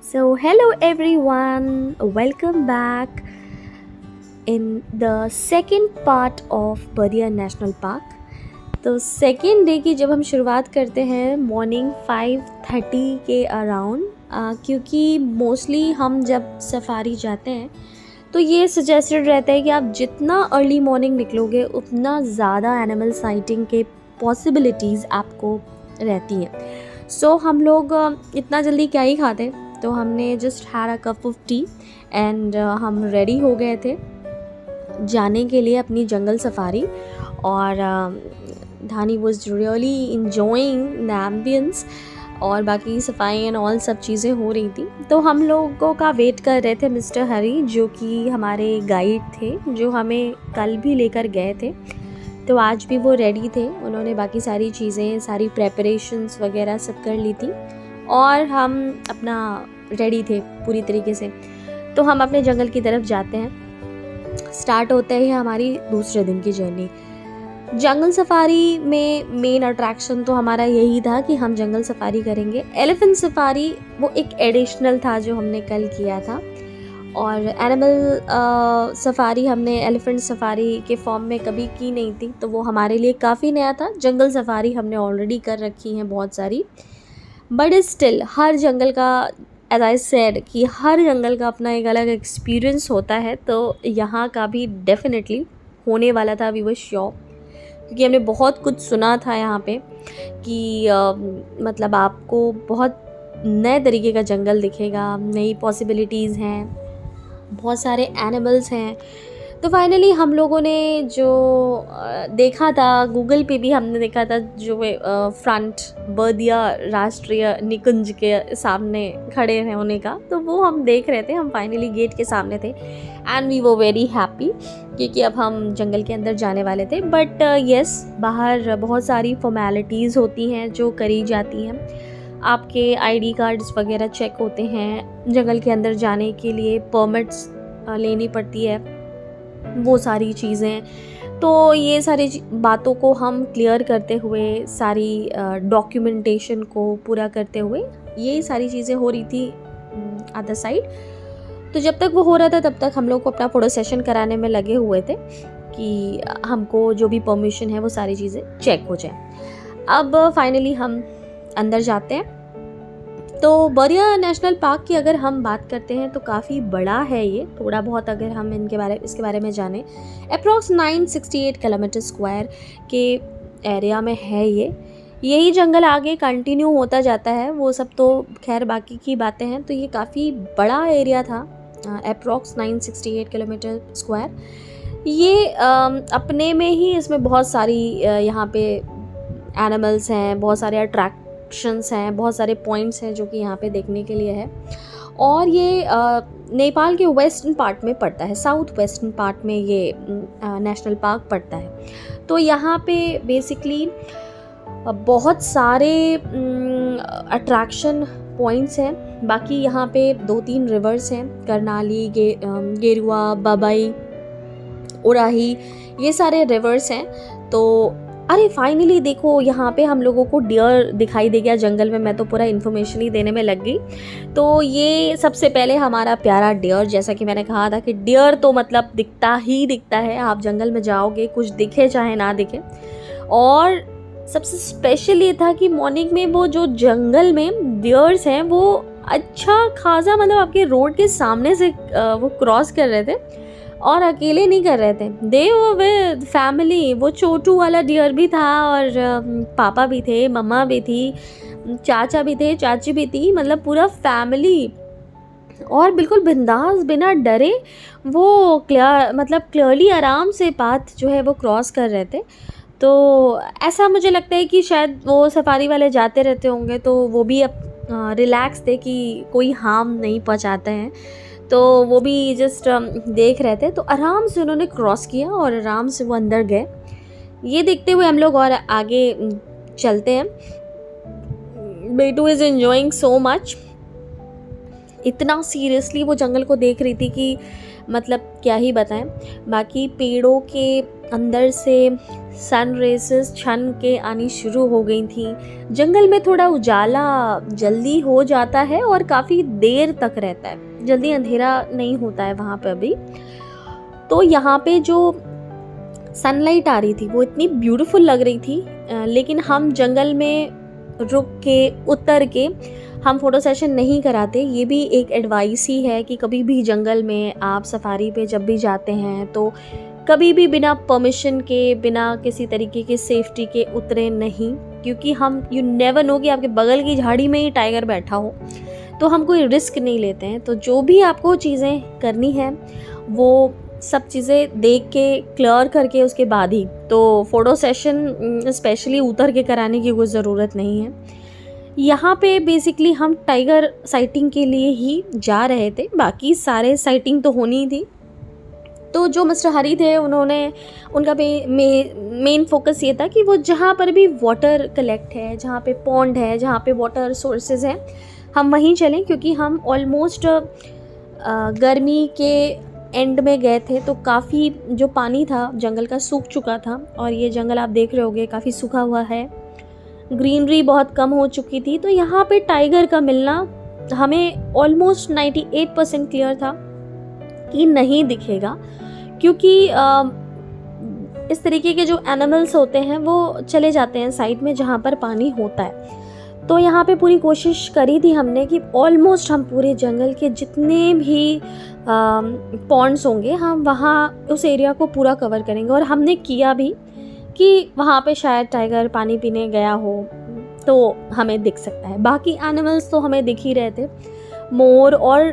So, hello everyone, welcome back in the second part of बरिया national park. तो second day की जब हम शुरुआत करते हैं मॉर्निंग 5:30 के अराउंड, क्योंकि मोस्टली हम जब सफारी जाते हैं तो ये सजेस्टेड रहता है कि आप जितना अर्ली मॉर्निंग निकलोगे उतना ज़्यादा एनिमल साइटिंग के पॉसिबिलिटीज़ आपको रहती हैं। सो हम लोग इतना जल्दी क्या ही खाते, तो हमने just had a cup of T and हम रेडी हो गए थे जाने के लिए अपनी जंगल सफारी। और Dhani was really enjoying the ambience और बाकी सफाई एंड ऑल सब चीज़ें हो रही थी। तो हम लोगों का वेट कर रहे थे मिस्टर हरी, जो कि हमारे गाइड थे, जो हमें कल भी लेकर गए थे। तो आज भी वो रेडी थे, उन्होंने बाकी सारी चीज़ें, सारी प्रेपरेशंस वगैरह सब कर ली थी और हम अपना रेडी थे पूरी तरीके से। तो हम अपने जंगल की तरफ जाते हैं। स्टार्ट होता है हमारी दूसरे दिन की जर्नी। जंगल सफारी में मेन अट्रैक्शन तो हमारा यही था कि हम जंगल सफारी करेंगे। एलिफेंट सफारी वो एक एडिशनल था जो हमने कल किया था, और एनिमल सफारी हमने एलिफेंट सफारी के फॉर्म में कभी की नहीं थी, तो वो हमारे लिए काफ़ी नया था। जंगल सफारी हमने ऑलरेडी कर रखी हैं बहुत सारी, बट स्टिल हर जंगल का, एज आई सेड, कि हर जंगल का अपना एक अलग एक्सपीरियंस होता है। तो यहाँ का भी डेफिनेटली होने वाला था, वी वर श्योर, क्योंकि हमने बहुत कुछ सुना था यहाँ पे कि मतलब आपको बहुत नए तरीके का जंगल दिखेगा, नई पॉसिबिलिटीज़ हैं, बहुत सारे एनिमल्स हैं। तो फाइनली हम लोगों ने जो देखा था, गूगल पे भी हमने देखा था, जो फ्रंट बर्दिया राष्ट्रीय निकुंज के सामने खड़े होने का, तो वो हम देख रहे थे। हम फाइनली गेट के सामने थे एंड वी वो वेरी हैप्पी, क्योंकि अब हम जंगल के अंदर जाने वाले थे। बट येस, बाहर बहुत सारी फॉर्मेलिटीज़ होती हैं जो करी जाती हैं। आपके आईडी कार्ड्स वगैरह चेक होते हैं, जंगल के अंदर जाने के लिए परमिट्स लेनी पड़ती है, वो सारी चीज़ें। तो ये सारी बातों को हम क्लियर करते हुए, सारी डॉक्यूमेंटेशन को पूरा करते हुए, ये सारी चीज़ें हो रही थी अदर साइड। तो जब तक वो हो रहा था तब तक हम लोग को अपना फोटो सेशन कराने में लगे हुए थे कि हमको जो भी परमिशन है वो सारी चीज़ें चेक हो जाए। अब फाइनली हम अंदर जाते हैं। तो बरिया नेशनल पार्क की अगर हम बात करते हैं तो काफ़ी बड़ा है ये। थोड़ा बहुत अगर हम इसके बारे में जानें, अप्रॉक्स 968 किलोमीटर स्क्वायर के एरिया में है ये। यही जंगल आगे कंटिन्यू होता जाता है, वो सब तो खैर बाकी की बातें हैं। तो ये काफ़ी बड़ा एरिया था, अप्रॉक्स 968 किलोमीटर स्क्वायर। ये अपने में ही, इसमें बहुत सारी यहाँ पे एनिमल्स हैं, बहुत सारे अट्रैक्शंस हैं, बहुत सारे पॉइंट्स हैं जो कि यहाँ पे देखने के लिए है। और ये नेपाल के वेस्टर्न पार्ट में पड़ता है, साउथ वेस्टर्न पार्ट में ये नेशनल पार्क पड़ता है। तो यहाँ पे बेसिकली बहुत सारे अट्रैक्शन पॉइंट्स हैं। बाकी यहाँ पे 2-3 रिवर्स हैं, करनाली, गेरुआ, बाबाई, उराही, ये सारे रिवर्स हैं। तो अरे फाइनली देखो, यहाँ पे हम लोगों को डियर दिखाई दे गया जंगल में। मैं तो पूरा इन्फॉर्मेशन ही देने में लग गई। तो ये सबसे पहले हमारा प्यारा डियर, जैसा कि मैंने कहा था कि डियर तो मतलब दिखता ही दिखता है, आप जंगल में जाओगे कुछ दिखे चाहे ना दिखे। और सबसे स्पेशल ये था कि मॉर्निंग में वो जो जंगल में डियर्स हैं वो अच्छा खासा, मतलब आपके रोड के सामने से वो क्रॉस कर रहे थे, और अकेले नहीं कर रहे थे, दे वो विद फैमिली। वो छोटू वाला डियर भी था, और पापा भी थे, मम्मा भी थी, चाचा भी थे, चाची भी थी, मतलब पूरा फैमिली। और बिल्कुल बिंदास, बिना डरे वो क्लियरली आराम से पाथ जो है वो क्रॉस कर रहे थे। तो ऐसा मुझे लगता है कि शायद वो सफारी वाले जाते रहते होंगे, तो वो भी अब रिलैक्स थे कि कोई हार्म नहीं पहुंचाते हैं। तो वो भी जस्ट देख रहे थे। तो आराम से उन्होंने क्रॉस किया और आराम से वो अंदर गए। ये देखते हुए हम लोग और आगे चलते हैं। बेटू इज़ एंजॉइंग सो मच। इतना सीरियसली वो जंगल को देख रही थी कि मतलब क्या ही बताएं। बाकी पेड़ों के अंदर से सन रेसेस छन के आनी शुरू हो गई थी। जंगल में थोड़ा उजाला जल्दी हो जाता है और काफ़ी देर तक रहता है, जल्दी अंधेरा नहीं होता है वहाँ पे अभी। तो यहाँ पे जो सनलाइट आ रही थी वो इतनी ब्यूटीफुल लग रही थी, लेकिन हम जंगल में रुक के उतर के हम फ़ोटो सेशन नहीं कराते। ये भी एक एडवाइस ही है कि कभी भी जंगल में आप सफारी पे जब भी जाते हैं तो कभी भी बिना परमिशन के, बिना किसी तरीके की सेफ्टी के उतरे नहीं, क्योंकि हम यू नेवर नो कि आपके बगल की झाड़ी में ही टाइगर बैठा हो, तो हम कोई रिस्क नहीं लेते हैं। तो जो भी आपको चीज़ें करनी है वो सब चीज़ें देख के क्लियर करके उसके बाद ही, तो फ़ोटो सेशन स्पेशली उतर के कराने की कोई ज़रूरत नहीं है। यहाँ पे बेसिकली हम टाइगर साइटिंग के लिए ही जा रहे थे, बाकी सारे साइटिंग तो होनी ही थी। तो जो मिस्टर हरी थे उनका मेन फोकस ये था कि वो जहाँ पर भी वाटर कलेक्ट है, जहाँ पे पॉन्ड है, जहाँ पे वाटर सोर्सेज हैं, हम वहीं चलें, क्योंकि हम ऑलमोस्ट गर्मी के एंड में गए थे तो काफ़ी जो पानी था जंगल का सूख चुका था, और ये जंगल आप देख रहे होंगे काफ़ी सूखा हुआ है, ग्रीनरी बहुत कम हो चुकी थी। तो यहाँ पे टाइगर का मिलना हमें ऑलमोस्ट 98% क्लियर था कि नहीं दिखेगा, क्योंकि इस तरीके के जो एनिमल्स होते हैं वो चले जाते हैं साइड में जहाँ पर पानी होता है। तो यहाँ पे पूरी कोशिश करी थी हमने कि ऑलमोस्ट हम पूरे जंगल के जितने भी पॉन्ड्स होंगे हम वहाँ उस एरिया को पूरा कवर करेंगे, और हमने किया भी कि वहाँ पे शायद टाइगर पानी पीने गया हो तो हमें दिख सकता है। बाकी एनिमल्स तो हमें दिख ही रहे थे, मोर और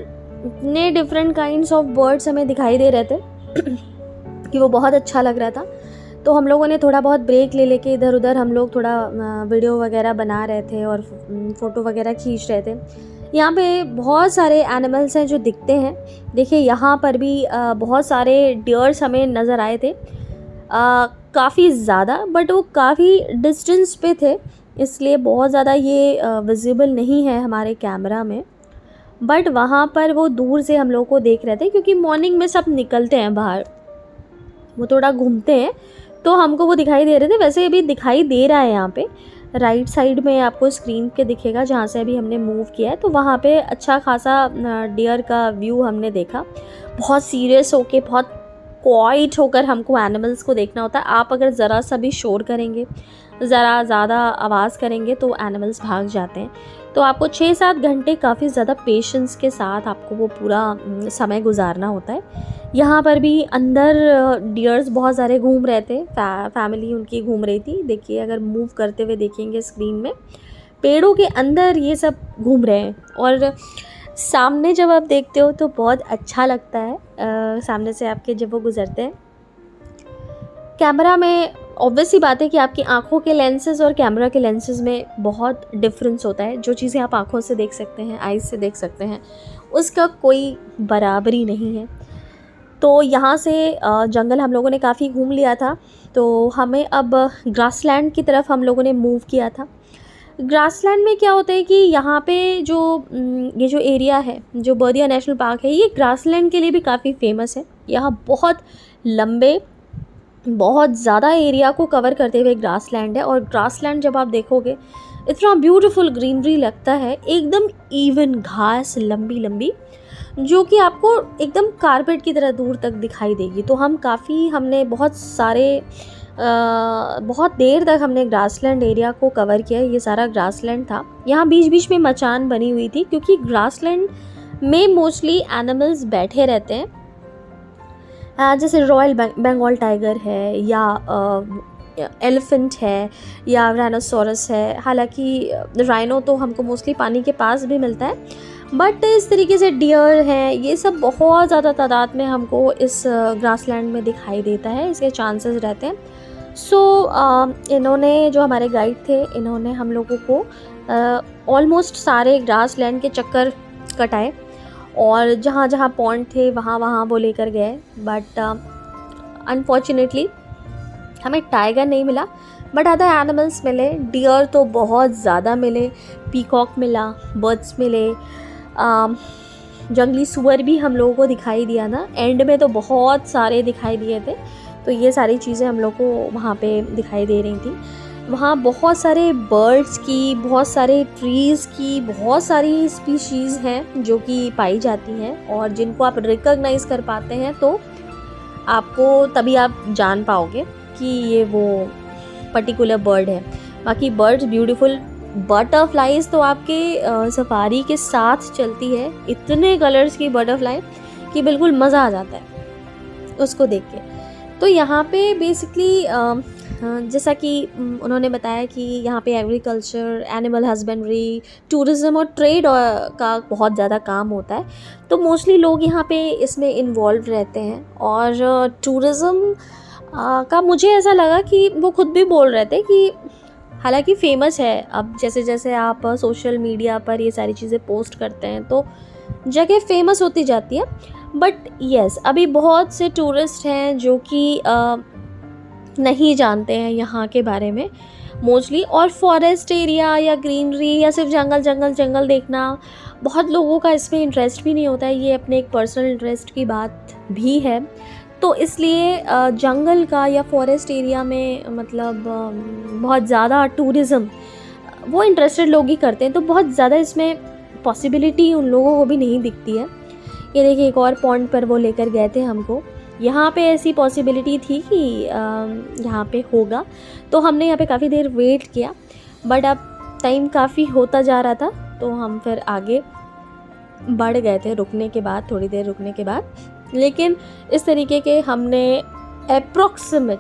इतने डिफरेंट काइंड्स ऑफ बर्ड्स हमें दिखाई दे रहे थे कि वो बहुत अच्छा लग रहा था। तो हम लोगों ने थोड़ा बहुत ब्रेक ले लेके इधर उधर हम लोग थोड़ा वीडियो वगैरह बना रहे थे और फ़ोटो वगैरह खींच रहे थे। यहाँ पे बहुत सारे एनिमल्स हैं जो दिखते हैं। देखिए यहाँ पर भी बहुत सारे डियर्स हमें नज़र आए थे, काफ़ी ज़्यादा, बट वो काफ़ी डिस्टेंस पे थे, इसलिए बहुत ज़्यादा ये विजिबल नहीं है हमारे कैमरा में। बट वहाँ पर वो दूर से हम लोग को देख रहे थे, क्योंकि मॉर्निंग में सब निकलते हैं बाहर, वो थोड़ा घूमते हैं, तो हमको वो दिखाई दे रहे थे। वैसे अभी दिखाई दे रहा है यहाँ पे राइट साइड में आपको स्क्रीन के दिखेगा, जहाँ से अभी हमने मूव किया है, तो वहाँ पे अच्छा खासा डियर का व्यू हमने देखा। बहुत सीरियस होके, बहुत क्वाइट होकर हमको एनिमल्स को देखना होता है। आप अगर ज़रा सा भी शोर करेंगे, ज़रा ज़्यादा आवाज़ करेंगे तो एनिमल्स भाग जाते हैं। तो आपको 6-7 घंटे काफ़ी ज़्यादा पेशेंस के साथ आपको वो पूरा समय गुजारना होता है। यहाँ पर भी अंदर डियर्स बहुत सारे घूम रहे थे, फैमिली उनकी घूम रही थी। देखिए अगर मूव करते हुए देखेंगे स्क्रीन में, पेड़ों के अंदर ये सब घूम रहे हैं, और सामने जब आप देखते हो तो बहुत अच्छा लगता है। सामने से आपके जब वो गुजरते हैं, कैमरा में ऑब्वियस ही बात है कि आपकी आंखों के लेंसेज और कैमरा के लेंसेज में बहुत डिफरेंस होता है। जो चीज़ें आप आंखों से देख सकते हैं, आइज़ से देख सकते हैं, उसका कोई बराबरी नहीं है। तो यहाँ से जंगल हम लोगों ने काफ़ी घूम लिया था, तो हमें अब ग्रासलैंड की तरफ हम लोगों ने मूव किया था। ग्रासलैंड में क्या होता है कि यहाँ पे जो ये जो एरिया है, जो बर्दिया नेशनल पार्क है, ये ग्रासलैंड के लिए भी काफ़ी फेमस है। यहाँ बहुत लंबे, बहुत ज़्यादा एरिया को कवर करते हुए ग्रासलैंड है, और ग्रासलैंड जब आप देखोगे इतना ब्यूटीफुल ग्रीनरी लगता है, एकदम इवन घास लंबी लंबी, जो कि आपको एकदम कारपेट की तरह दूर तक दिखाई देगी। तो हमने बहुत देर तक हमने ग्रासलैंड एरिया को कवर किया। ये सारा ग्रासलैंड था। यहाँ बीच बीच में मचान बनी हुई थी, क्योंकि ग्रासलैंड में मोस्टली एनिमल्स बैठे रहते हैं, जैसे रॉयल बंगाल टाइगर है, या एलिफेंट है, या राइनोसोरस है। हालांकि राइनो तो हमको मोस्टली पानी के पास भी मिलता है, बट इस तरीके से डियर हैं, ये सब बहुत ज़्यादा तादाद में हमको इस ग्रासलैंड में दिखाई देता है, इसके चांसेस रहते हैं। सो इन्होंने, जो हमारे गाइड थे, इन्होंने हम लोगों को ऑलमोस्ट सारे ग्रासलैंड के चक्कर कटाए, और जहाँ जहाँ पॉइंट थे वहाँ वहाँ वो लेकर गए। बट अनफॉर्चुनेटली हमें टाइगर नहीं मिला, बट अदर एनिमल्स मिले। डियर तो बहुत ज़्यादा मिले, पीकॉक मिला, बर्ड्स मिले, जंगली सुअर भी हम लोगों को दिखाई दिया ना, एंड में तो बहुत सारे दिखाई दिए थे। तो ये सारी चीज़ें हम लोग को वहाँ पे दिखाई दे रही थी। वहाँ बहुत सारे बर्ड्स की, बहुत सारे ट्रीज़ की, बहुत सारी स्पीशीज़ हैं जो कि पाई जाती हैं, और जिनको आप रिकॉग्नाइज़ कर पाते हैं तो आपको तभी आप जान पाओगे कि ये वो पर्टिकुलर बर्ड है। बाकी बर्ड्स ब्यूटीफुल, बटरफ्लाइज तो आपके सफारी के साथ चलती है, इतने कलर्स की बटरफ्लाई कि बिल्कुल मज़ा आ जाता है उसको देख के। तो यहाँ पे बेसिकली जैसा कि उन्होंने बताया कि यहाँ पे एग्रीकल्चर, एनिमल हस्बेंड्री, टूरिज़्म और ट्रेड का बहुत ज़्यादा काम होता है। तो मोस्टली लोग यहाँ पे इसमें इन्वॉल्व रहते हैं। और टूरिज़्म का मुझे ऐसा लगा कि वो खुद भी बोल रहे थे कि हालांकि फ़ेमस है, अब जैसे जैसे आप सोशल मीडिया पर ये सारी चीज़ें पोस्ट करते हैं तो जगह फेमस होती जाती है। बट येस, अभी बहुत से टूरिस्ट हैं जो कि नहीं जानते हैं यहाँ के बारे में मोस्टली। और फॉरेस्ट एरिया या ग्रीनरी या सिर्फ जंगल जंगल जंगल देखना, बहुत लोगों का इसमें इंटरेस्ट भी नहीं होता है। ये अपने एक पर्सनल इंटरेस्ट की बात भी है। तो इसलिए जंगल का या फॉरेस्ट एरिया में मतलब बहुत ज़्यादा टूरिज़्म वो इंटरेस्टेड लोग ही करते हैं। तो बहुत ज़्यादा इसमें पॉसिबिलिटी उन लोगों को भी नहीं दिखती है। ये देखिए, एक और पॉइंट पर वो लेकर गए थे हमको, यहाँ पे ऐसी पॉसिबिलिटी थी कि यहाँ पे होगा। तो हमने यहाँ पे काफ़ी देर वेट किया, बट अब टाइम काफ़ी होता जा रहा था तो हम फिर आगे बढ़ गए थे रुकने के बाद, थोड़ी देर रुकने के बाद। लेकिन इस तरीके के हमने अप्रॉक्सीमेट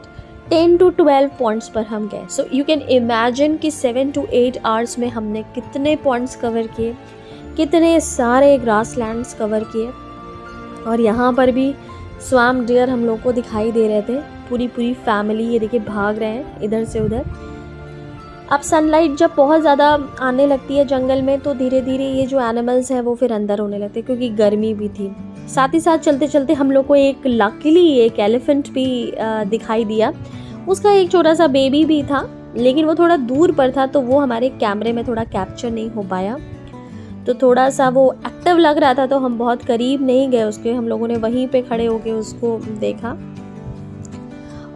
10 to 12 पॉइंट्स पर हम गए। सो यू कैन इमेजिन कि 7 to 8 आवर्स में हमने कितने पॉइंट्स कवर किए, कितने सारे ग्रासलैंड्स कवर किए। और यहाँ पर भी स्वैम्प डियर हम लोग को दिखाई दे रहे थे, पूरी फैमिली ये देखिए भाग रहे हैं इधर से उधर। अब सनलाइट जब बहुत ज़्यादा आने लगती है जंगल में तो धीरे धीरे ये जो एनिमल्स हैं वो फिर अंदर होने लगते हैं, क्योंकि गर्मी भी थी। साथ ही साथ चलते चलते हम लोग को एक लकीली एक एलिफेंट भी दिखाई दिया। उसका एक छोटा सा बेबी भी था, लेकिन वो थोड़ा दूर पर था तो वो हमारे कैमरे में थोड़ा कैप्चर नहीं हो पाया। तो थोड़ा सा वो एक्टिव लग रहा था तो हम बहुत करीब नहीं गए उसके, हम लोगों ने वहीं पे खड़े होके उसको देखा।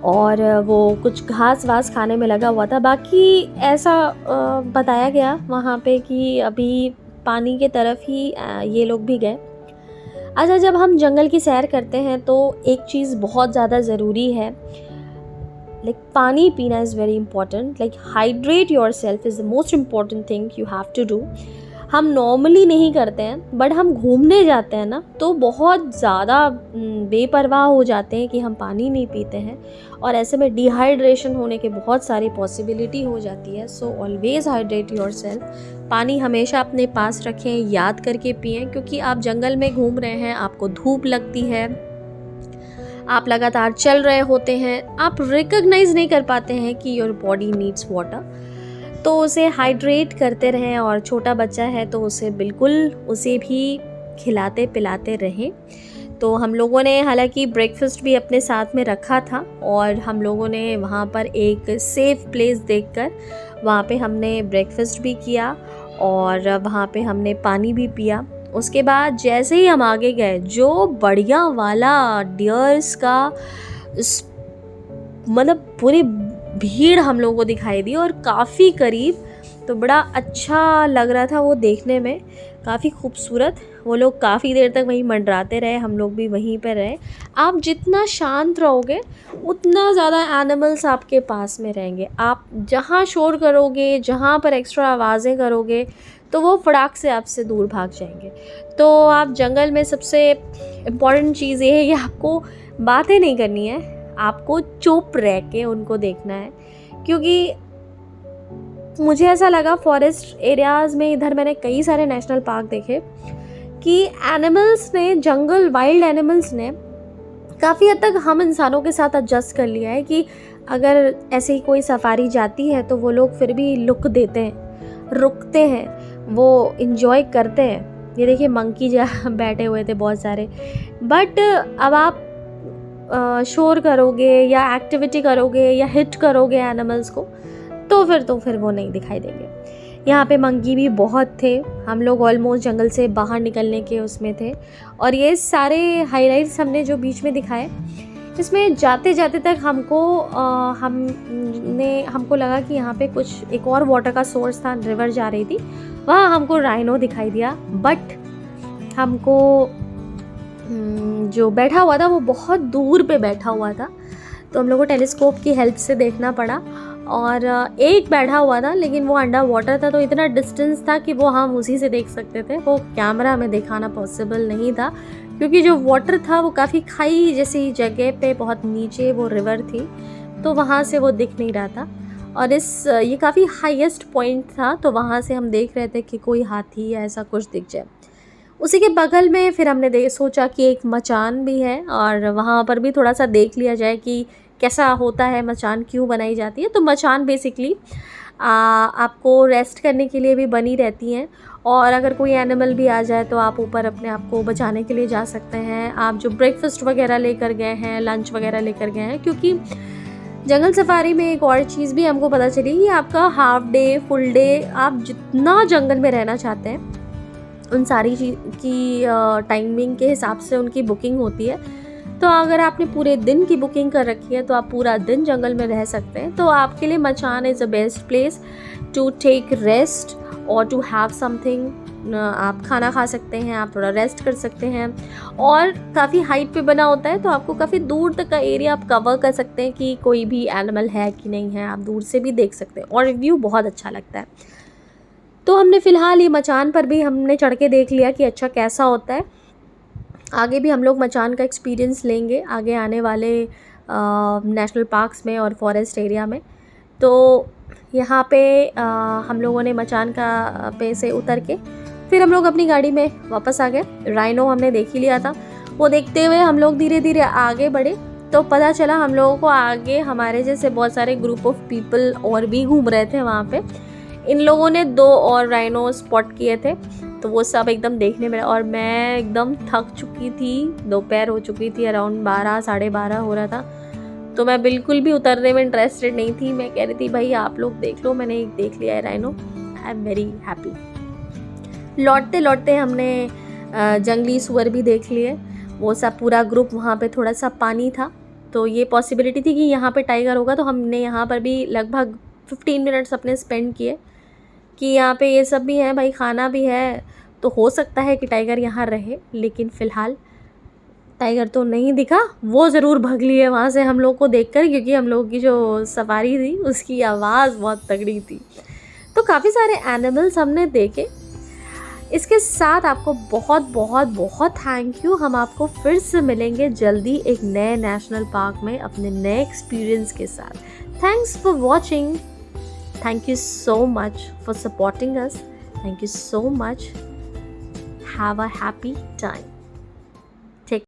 और वो कुछ घास वास खाने में लगा हुआ था। बाकी ऐसा बताया गया वहाँ पे कि अभी पानी के तरफ ही ये लोग भी गए। अच्छा, जब हम जंगल की सैर करते हैं तो एक चीज़ बहुत ज़्यादा ज़रूरी है, लाइक पानी पीना is very important. Like hydrate yourself is the most important thing you have to do. हम नॉर्मली नहीं करते हैं, बट हम घूमने जाते हैं ना तो बहुत ज़्यादा बेपरवाह हो जाते हैं कि हम पानी नहीं पीते हैं, और ऐसे में डिहाइड्रेशन होने के बहुत सारी पॉसिबिलिटी हो जाती है। So always hydrate yourself. पानी हमेशा अपने पास रखें, याद करके पिएं, क्योंकि आप जंगल में घूम रहे हैं, आपको धूप लगती है, आप लगातार चल रहे होते हैं, आप रिकॉग्नाइज नहीं कर पाते हैं कि योर बॉडी नीड्स वाटर। तो उसे हाइड्रेट करते रहें, और छोटा बच्चा है तो उसे बिल्कुल उसे भी खिलाते पिलाते रहें। तो हम लोगों ने हालांकि ब्रेकफास्ट भी अपने साथ में रखा था, और हम लोगों ने वहाँ पर एक सेफ़ प्लेस देखकर वहाँ पे हमने ब्रेकफास्ट भी किया, और वहाँ पे हमने पानी भी पिया। उसके बाद जैसे ही हम आगे गए, जो बढ़िया वाला डियर्स का मतलब पूरी भीड़ हम लोगों को दिखाई दी, और काफ़ी करीब। तो बड़ा अच्छा लग रहा था वो देखने में, काफ़ी खूबसूरत। वो लोग काफ़ी देर तक वहीं मंडराते रहे, हम लोग भी वहीं पर रहे। आप जितना शांत रहोगे उतना ज़्यादा एनिमल्स आपके पास में रहेंगे। आप जहाँ शोर करोगे, जहाँ पर एक्स्ट्रा आवाज़ें करोगे, तो वो फटाक से आपसे दूर भाग जाएंगे। तो आप जंगल में सबसे इम्पॉर्टेंट चीज़ ये है कि आपको बातें नहीं करनी है, आपको चुप रह के उनको देखना है। क्योंकि मुझे ऐसा लगा फॉरेस्ट एरियाज़ में, इधर मैंने कई सारे नेशनल पार्क देखे कि एनिमल्स ने, जंगल वाइल्ड एनिमल्स ने काफ़ी हद तक हम इंसानों के साथ एडजस्ट कर लिया है कि अगर ऐसे ही कोई सफारी जाती है तो वो लोग फिर भी लुक देते हैं, रुकते हैं, वो इन्जॉय करते हैं। ये देखिए मंकी जहाँ बैठे हुए थे बहुत सारे। बट अब आप शोर करोगे या एक्टिविटी करोगे या हिट करोगे एनिमल्स को, तो फिर वो नहीं दिखाई देंगे। यहाँ पे मंकी भी बहुत थे, हम लोग ऑलमोस्ट जंगल से बाहर निकलने के उसमें थे। और ये सारे हाइलाइट्स हमने जो बीच में दिखाए, इसमें जाते जाते तक हमको लगा कि यहाँ पे कुछ एक और वाटर का सोर्स था, रिवर जा रही थी, वहाँ हमको राइनो दिखाई दिया। बट हमको जो बैठा हुआ था वो बहुत दूर पे बैठा हुआ था, तो हम लोग को टेलीस्कोप की हेल्प से देखना पड़ा। और एक बैठा हुआ था लेकिन वो अंडर वाटर था, तो इतना डिस्टेंस था कि वो हम उसी से देख सकते थे, वो कैमरा में दिखाना पॉसिबल नहीं था, क्योंकि जो वाटर था वो काफ़ी खाई जैसी जगह पे बहुत नीचे वो रिवर थी, तो वहाँ से वो दिख नहीं रहा था। और ये काफ़ी हाईएस्ट पॉइंट था, तो वहाँ से हम देख रहे थे कि कोई हाथी या ऐसा कुछ दिख जाए। उसी के बगल में फिर हमने सोचा कि एक मचान भी है, और वहाँ पर भी थोड़ा सा देख लिया जाए कि कैसा होता है, मचान क्यों बनाई जाती है। तो मचान बेसिकली आपको रेस्ट करने के लिए भी बनी रहती हैं, और अगर कोई एनिमल भी आ जाए तो आप ऊपर अपने आप को बचाने के लिए जा सकते हैं। आप जो ब्रेकफास्ट वगैरह लेकर गए हैं, लंच वगैरह लेकर गए हैं, क्योंकि जंगल सफारी में एक और चीज़ भी हमको पता चली कि आपका हाफ डे, फुल डे, आप जितना जंगल में रहना चाहते हैं उन सारी चीज़ की टाइमिंग के हिसाब से उनकी बुकिंग होती है। तो अगर आपने पूरे दिन की बुकिंग कर रखी है तो आप पूरा दिन जंगल में रह सकते हैं। तो आपके लिए machan is the best place to take rest और टू हैव समथिंग। आप खाना खा सकते हैं, आप थोड़ा रेस्ट कर सकते हैं, और काफ़ी हाइट पे बना होता है, तो आपको काफ़ी दूर तक का एरिया आप कवर कर सकते हैं कि कोई भी एनिमल है कि नहीं है, आप दूर से भी देख सकते हैं, और व्यू बहुत अच्छा लगता है। तो हमने फ़िलहाल ये मचान पर भी हमने चढ़ के देख लिया कि अच्छा कैसा होता है। आगे भी हम लोग मचान का एक्सपीरियंस लेंगे आगे आने वाले नेशनल पार्क्स में और फॉरेस्ट एरिया में। तो यहाँ पे हम लोगों ने मचान का पे से उतर के फिर हम लोग अपनी गाड़ी में वापस आ गए। राइनो हमने देख ही लिया था, वो देखते हुए हम लोग धीरे धीरे आगे बढ़े, तो पता चला हम लोगों को आगे हमारे जैसे बहुत सारे ग्रुप ऑफ पीपल और भी घूम रहे थे वहाँ पे। इन लोगों ने 2 और राइनो स्पॉट किए थे, तो वो सब एकदम देखने में, और मैं एकदम थक चुकी थी, दोपहर हो चुकी थी, अराउंड 12 साढ़े 12 हो रहा था, तो मैं बिल्कुल भी उतरने में इंटरेस्टेड नहीं थी। मैं कह रही थी भाई आप लोग देख लो, मैंने एक देख लिया है rhino, I am very happy. लौटते लौटते हमने जंगली सुअर भी देख लिए, वो सब पूरा ग्रुप। वहाँ पे थोड़ा सा पानी था, तो ये पॉसिबिलिटी थी कि यहाँ पे टाइगर होगा, तो हमने यहाँ पर भी लगभग 15 मिनट्स अपने स्पेंड किए कि यहाँ पे ये सब भी है भाई, खाना भी है, तो हो सकता है कि टाइगर यहाँ रहे। लेकिन फ़िलहाल टाइगर तो नहीं दिखा, वो ज़रूर भाग लिए वहाँ से हम लोग को देखकर, क्योंकि हम लोग की जो सफारी थी उसकी आवाज़ बहुत तगड़ी थी। तो काफ़ी सारे एनिमल्स हमने देखे। इसके साथ आपको बहुत बहुत बहुत थैंक यू। हम आपको फिर से मिलेंगे जल्दी एक नए नेशनल पार्क में अपने नए एक्सपीरियंस के साथ। Thanks for watching. Thank you so much for supporting us. Thank you so much. Have a happy time.